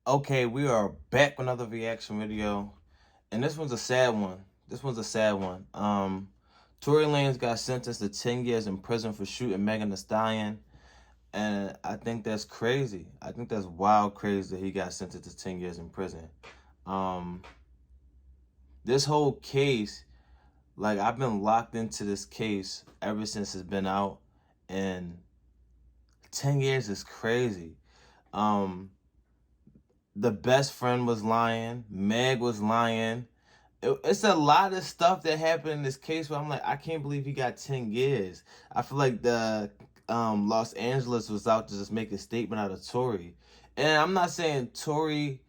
Okay, we are back with another reaction video, and this one's a sad one. Tory Lanez got sentenced to 10 years in prison for shooting Megan Thee Stallion, and I think that's crazy. I think that's wild crazy that he got sentenced to 10 years in prison. Um, this whole case, like I've been locked into this case ever since it's been out, and 10 years is crazy. Um, the best friend was lying, Meg was lying. It's a lot of stuff that happened in this case where I'm like, I can't believe he got 10 years. I feel like the Los Angeles was out to just make a statement out of Tory. And I'm not saying Tory,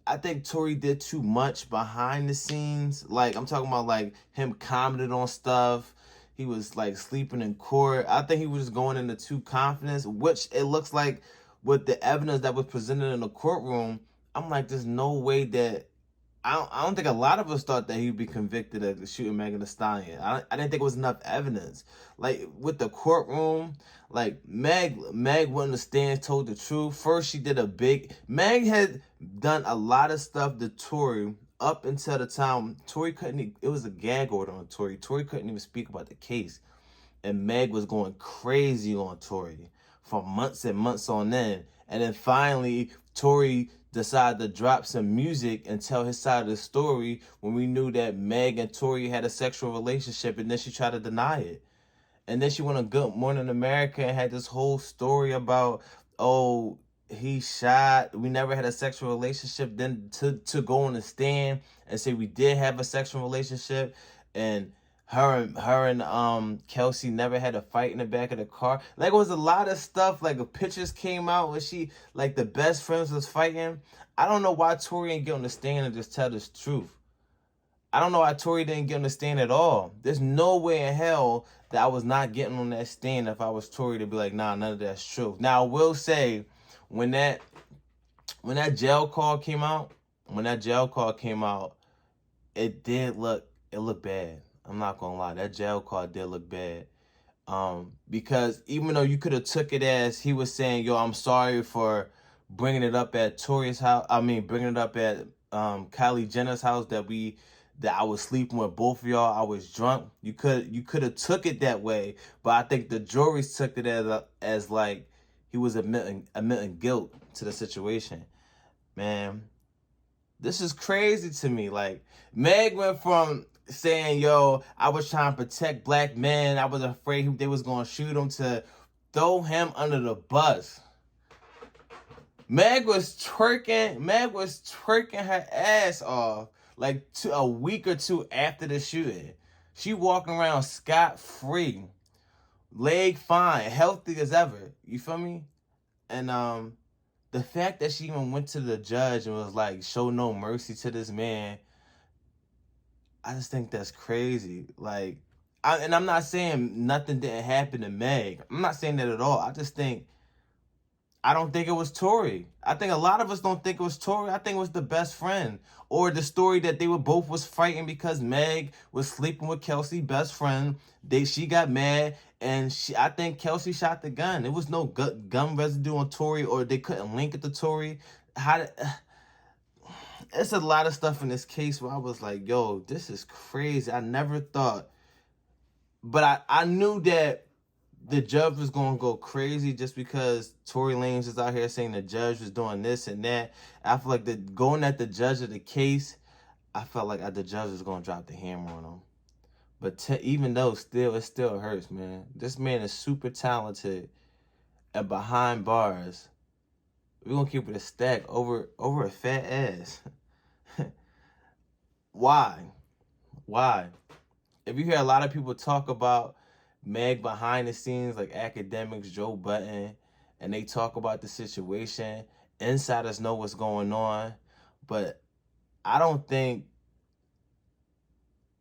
I think Tory did too much behind the scenes. Like, I'm talking about like him commented on stuff. He was like sleeping in court. I think he was just going into too confidence, which it looks like with the evidence that was presented in the courtroom. I'm like, there's no way that I don't think a lot of us thought that he'd be convicted of shooting Megan Thee Stallion. I didn't think it was enough evidence. Like with the courtroom, like Meg went on the stand, told the truth. First, she did Meg had done a lot of stuff to Tory up until the time Tory couldn't. It was a gag order on Tory. Tory couldn't even speak about the case, and Meg was going crazy on Tory for months and months on end. And then finally, Tory decided to drop some music and tell his side of the story when we knew that Meg and Tory had a sexual relationship, and then she tried to deny it. And then she went on Good Morning America and had this whole story about, oh, he shot, we never had a sexual relationship. Then to go on the stand and say we did have a sexual relationship, and her and Kelsey never had a fight in the back of the car. Like, it was a lot of stuff. Like, the pictures came out when she, like, the best friends was fighting. I don't know why Tory ain't get on the stand and just tell the truth. I don't know why Tory didn't get on the stand at all. There's no way in hell that I was not getting on that stand if I was Tory to be like, nah, none of that's true. Now I will say, when that jail call came out, it looked bad. I'm not gonna lie, that jail call did look bad. Because even though you could have took it as he was saying, yo, I'm sorry for bringing it up at Tory's house. I mean, bringing it up at Kylie Jenner's house that I was sleeping with both of y'all. I was drunk. You could have took it that way, but I think the juries took it as like he was admitting guilt to the situation. Man, this is crazy to me. Like, Meg went from saying, yo, I was trying to protect black men, I was afraid they was going to shoot him, to throw him under the bus. Meg was twerking her ass off like a week or two after the shooting. She walking around scot-free, leg fine, healthy as ever. You feel me? And the fact that she even went to the judge and was like, show no mercy to this man, I just think that's crazy. Like, and I'm not saying nothing didn't happen to Meg. I'm not saying that at all. I don't think it was Tory. I think a lot of us don't think it was Tory. I think it was the best friend. Or the story that they were both was fighting because Meg was sleeping with Kelsey's best friend. She got mad, and I think Kelsey shot the gun. There was no gun residue on Tory, or they couldn't link it to Tory. It's a lot of stuff in this case where I was like, yo, this is crazy. I never thought. But I knew that the judge was going to go crazy just because Tory Lanez is out here saying the judge was doing this and that. I feel like going at the judge of the case, I felt like the judge was going to drop the hammer on him. But even though it still hurts, man. This man is super talented, and behind bars, we're going to keep it a stack over a fat ass. Why? Why? If you hear a lot of people talk about Meg behind the scenes, like academics, Joe Button, and they talk about the situation, insiders know what's going on, but I don't think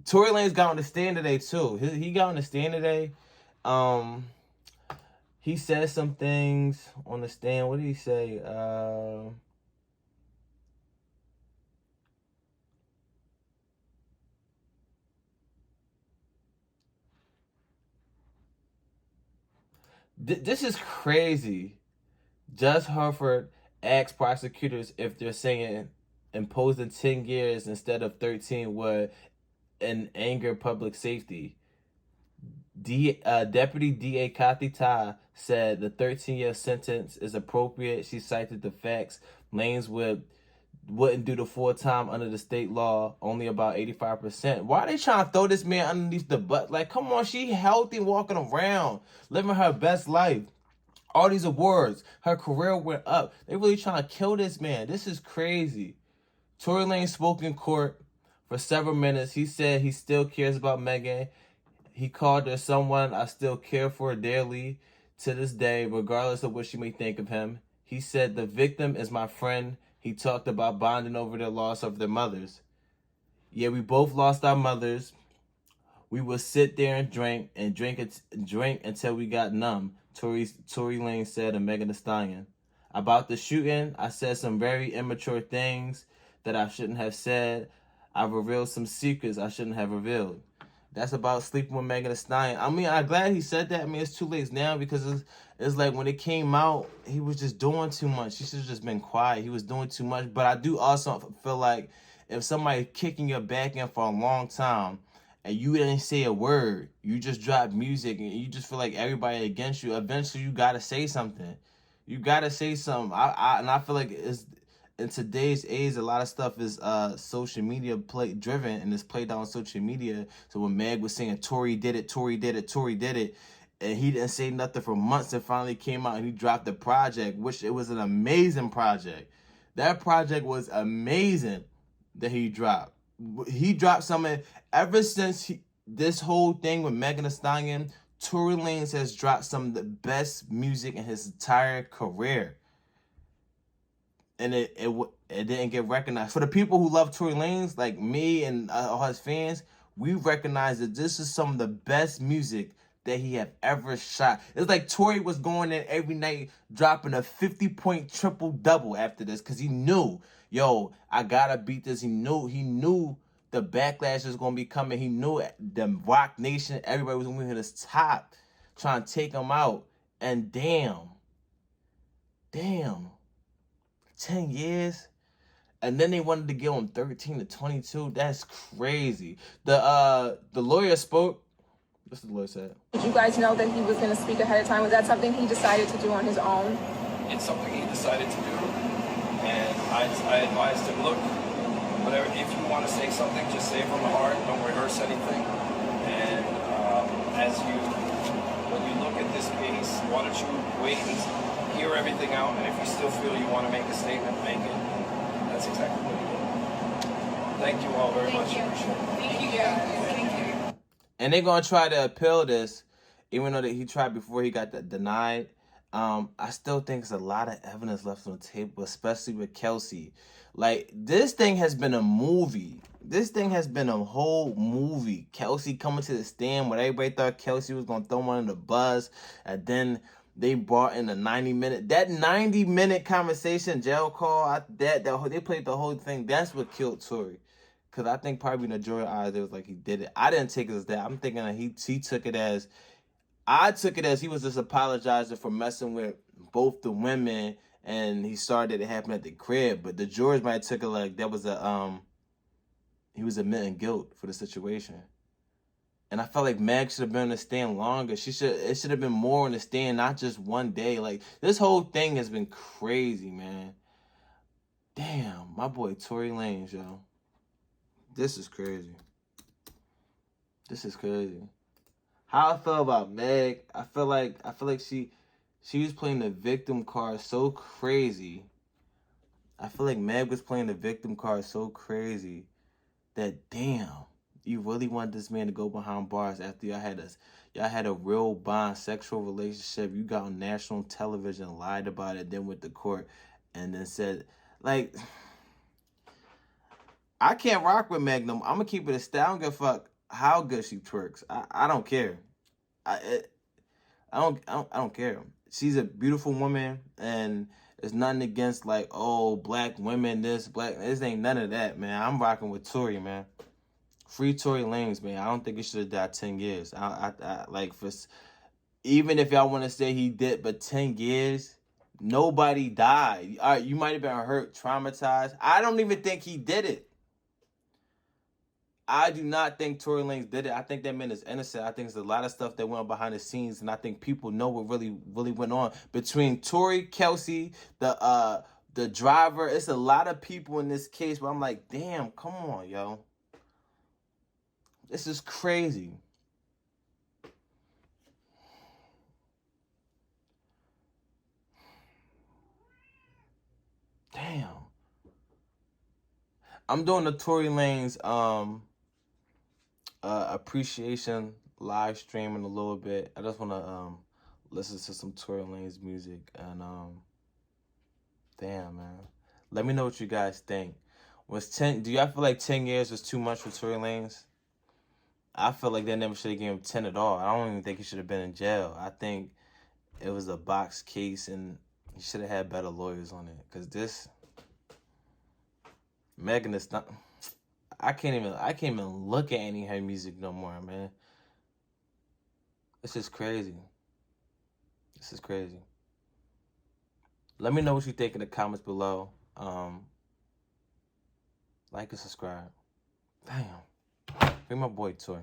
Tory Lanez got on the stand today too. He got on the stand today. He said some things on the stand. What did he say? This is crazy. Judge Harford asked prosecutors if they're saying imposing 10 years instead of 13 would anger public safety. Deputy DA Kathy Ta said the 13-year sentence is appropriate. She cited the facts Lanez wouldn't do the full time under the state law, only about 85%. Why are they trying to throw this man underneath the butt? Like, come on, she healthy, walking around, living her best life. All these awards, her career went up. They really trying to kill this man. This is crazy. Tory Lanez spoke in court for several minutes. He said he still cares about Megan. He called her someone I still care for dearly to this day, regardless of what she may think of him. He said the victim is my friend. He talked about bonding over the loss of their mothers. Yeah, we both lost our mothers. We would sit there and drink until we got numb, Tory Lanez said to Megan Thee Stallion. About the shooting, I said some very immature things that I shouldn't have said. I revealed some secrets I shouldn't have revealed. That's about sleeping with Megan Thee Stallion. I mean, I'm glad he said that. I mean, it's too late now because it's like when it came out, he was just doing too much. He should have just been quiet. He was doing too much. But I do also feel like if somebody kicking your back in for a long time and you didn't say a word, you just dropped music and you just feel like everybody against you, eventually you got to say something. You got to say something. I feel like it's in today's age, a lot of stuff is social media driven and it's played out on social media. So when Meg was saying Tory did it, and he didn't say nothing for months, and finally came out and he dropped the project, which it was an amazing project. That project was amazing that he dropped. He dropped something ever since this whole thing with Megan Thee Stallion. Tory Lanez has dropped some of the best music in his entire career. And it didn't get recognized. For the people who love Tory Lanez, like me and all his fans, we recognize that this is some of the best music that he have ever shot. It's like Tory was going in every night dropping a 50-point triple-double after this because he knew, yo, I gotta beat this. He knew the backlash was gonna be coming. He knew the Rock Nation, everybody was gonna be at his top trying to take him out. And damn. 10 years, and then they wanted to give him 13 to 22. That's crazy. The lawyer spoke. What's the lawyer said? Did you guys know that he was going to speak ahead of time? Was that something he decided to do on his own? It's something he decided to do, and I advised him, look, whatever. If you want to say something, just say it from the heart. Don't rehearse anything. And when you look at this case, why don't you wait and hear everything out, and if you still feel you want to make a statement, make it. That's exactly what you do. Thank you all very much. Thank you. And they're going to try to appeal this, even though that he tried before he got denied. I still think there's a lot of evidence left on the table, especially with Kelsey. Like, this thing has been a movie. This thing has been a whole movie. Kelsey coming to the stand when everybody thought Kelsey was going to throw him under the bus, and then they brought in a 90-minute conversation, jail call. They played the whole thing. That's what killed Tory. Because I think probably in the jury eyes, it was like he did it. I didn't take it as that. I'm thinking that he took it as, I took it as he was just apologizing for messing with both the women, and he started it happened at the crib. But the jurors might have took it like that was he was admitting guilt for the situation. And I felt like Meg should have been on the stand longer. It should have been more on the stand, not just one day. Like, this whole thing has been crazy, man. Damn, my boy Tory Lanez, yo. This is crazy. This is crazy. How I feel about Meg, I feel like she was playing the victim card so crazy. I feel like Meg was playing the victim card so crazy that, damn, you really want this man to go behind bars after y'all had a real bond sexual relationship. You got on national television, lied about it, then went to court, and then said, like, I can't rock with Magnum. I'm gonna keep it a style. I don't give a fuck how good she twerks. I don't care. I don't care. She's a beautiful woman, and there's nothing against like, oh, black women, this ain't none of that, man. I'm rocking with Tory, man. Free Tory Lanez, man. I don't think he should have died 10 years. I like, for even if y'all want to say he did, but 10 years, Nobody died. All right, you might have been hurt, traumatized. I don't even think he did it. I do not think Tory Lanez did it. I think that man is innocent. I think there's a lot of stuff that went on behind the scenes, and I think people know what really went on between Tory, Kelsey, the driver. It's a lot of people in this case where I'm like, damn, come on, yo. This is crazy. Damn. I'm doing the Tory Lanez appreciation live stream in a little bit. I just want to listen to some Tory Lanez music, and damn, man, let me know what you guys think. Do y'all feel like 10 years was too much for Tory Lanez? I feel like they never should have given him 10 at all. I don't even think he should have been in jail. I think it was a box case, and he should have had better lawyers on it. Cause this Megan is not. I can't even look at any of her music no more, man. It's just crazy. This is crazy. Let me know what you think in the comments below. Like and subscribe. Damn. Bring my boy Toy.